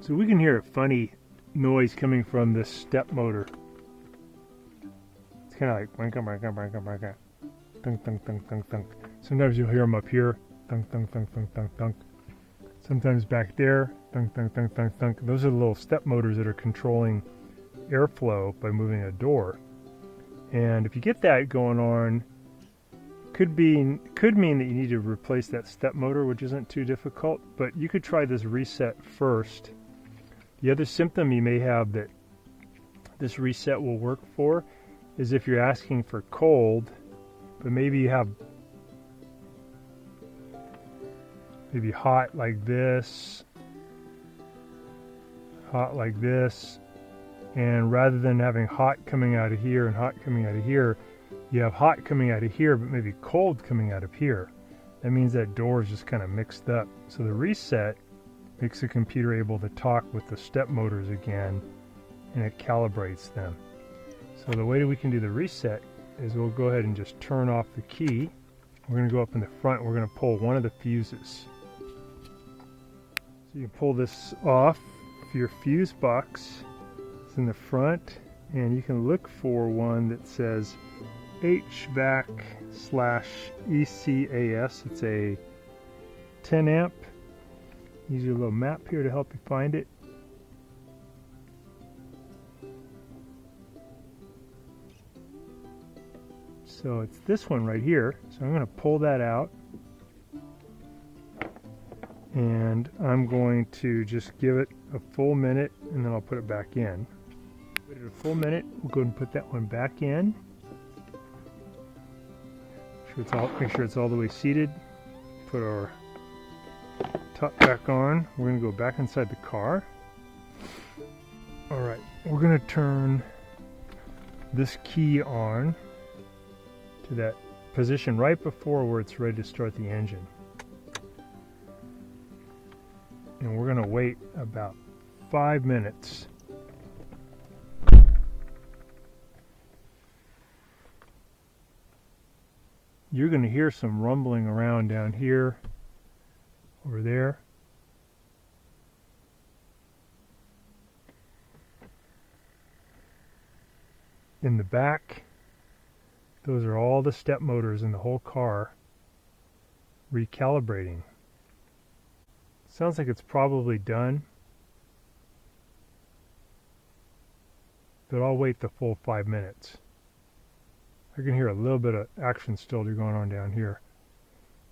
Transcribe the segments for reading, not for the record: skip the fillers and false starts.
So we can hear a funny noise coming from this step motor. It's kind of like wanka, wanka, wanka, wanka. Thunk, thunk, thunk, thunk, thunk. Sometimes you'll hear them up here. Thunk, thunk, thunk, thunk, thunk, thunk. Sometimes back there. Thunk, thunk, thunk, thunk, thunk. Those are the little step motors that are controlling airflow by moving a door. And if you get that going on, could mean that you need to replace that step motor, which isn't too difficult, but you could try this reset first. The other symptom you may have that this reset will work for is if you're asking for cold, but maybe you have maybe hot like this, and rather than having hot coming out of here and hot coming out of here, you have hot coming out of here, but maybe cold coming out of here. That means that door is just kind of mixed up. So the reset makes the computer able to talk with the step motors again, and it calibrates them. So the way that we can do the reset is we'll go ahead and just turn off the key. We're going to go up in the front. We're going to pull one of the fuses. So you pull this off your fuse box. It's in the front, and you can look for one that says HVAC/ECAS. It's a 10 amp. Use your little map here to help you find it. So it's this one right here. So I'm going to pull that out, and I'm going to just give it a full minute, and then I'll put it back in. Wait a full minute. We'll go ahead and put that one back in. Make sure it's all the way seated. Put our top back on. We're going to go back inside the car. Alright, we're going to turn this key on to that position right before where it's ready to start the engine. And we're going to wait about 5 minutes. You're going to hear some rumbling around down here, over there. In the back, those are all the step motors in the whole car recalibrating. Sounds like it's probably done, but I'll wait the full 5 minutes. I can hear a little bit of action still going on down here.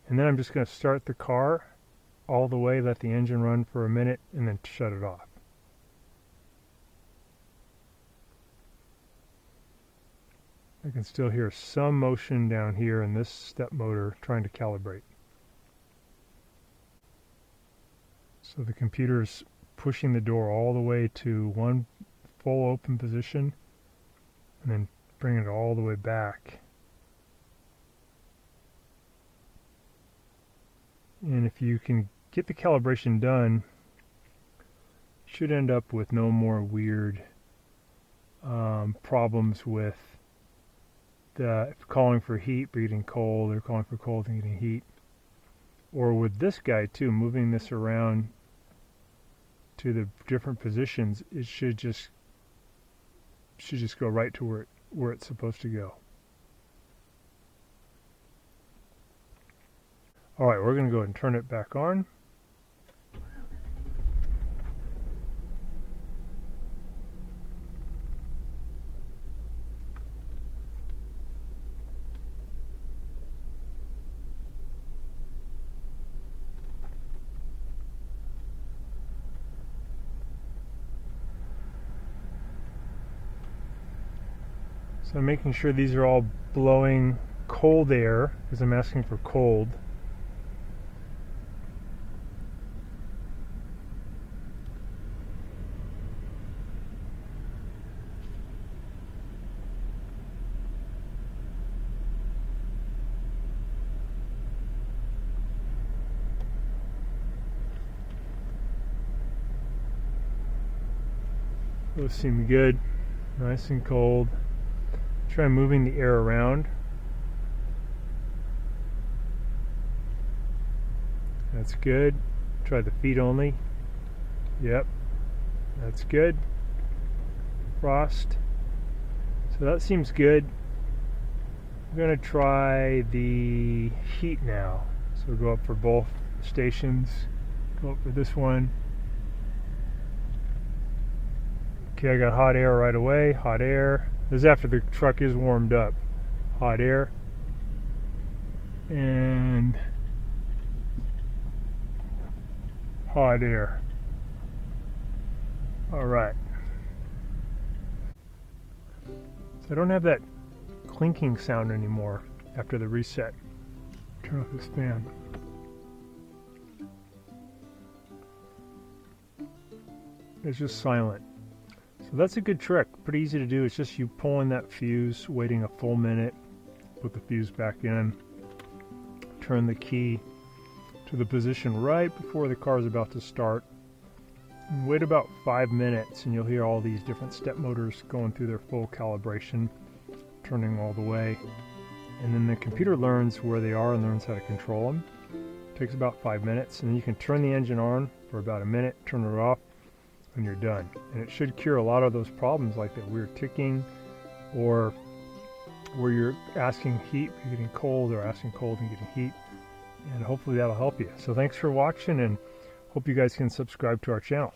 And then I'm just going to start the car all the way, let the engine run for a minute, and then shut it off. I can still hear some motion down here in this step motor trying to calibrate. So the computer's pushing the door all the way to one full open position, and then bring it all the way back. And if you can get the calibration done, you should end up with no more weird problems with calling for heat but getting cold, or calling for cold and getting heat. Or with this guy too, moving this around to the different positions, it should just go right to where it's supposed to go. Alright, we're going to go ahead and turn it back on. So I'm making sure these are all blowing cold air, because I'm asking for cold. Those seem good, nice and cold. Try moving the air around. That's good. Try the feet only. Yep. That's good. Frost. So that seems good. I'm going to try the heat now. So we'll go up for both stations. Go up for this one. Okay, I got hot air right away. Hot air. This is after the truck is warmed up. Hot air. And hot air. Alright. So I don't have that clinking sound anymore after the reset. Turn off this fan. It's just silent. So that's a good trick. Pretty easy to do. It's just you pulling that fuse, waiting a full minute, put the fuse back in, turn the key to the position right before the car is about to start, and wait about 5 minutes and you'll hear all these different step motors going through their full calibration, turning all the way. And then the computer learns where they are and learns how to control them. It takes about 5 minutes, and then you can turn the engine on for about a minute, turn it off, and you're done. And it should cure a lot of those problems like that weird ticking, or where you're asking heat, you're getting cold, or asking cold and getting heat. And hopefully that'll help you. So thanks for watching, and hope you guys can subscribe to our channel.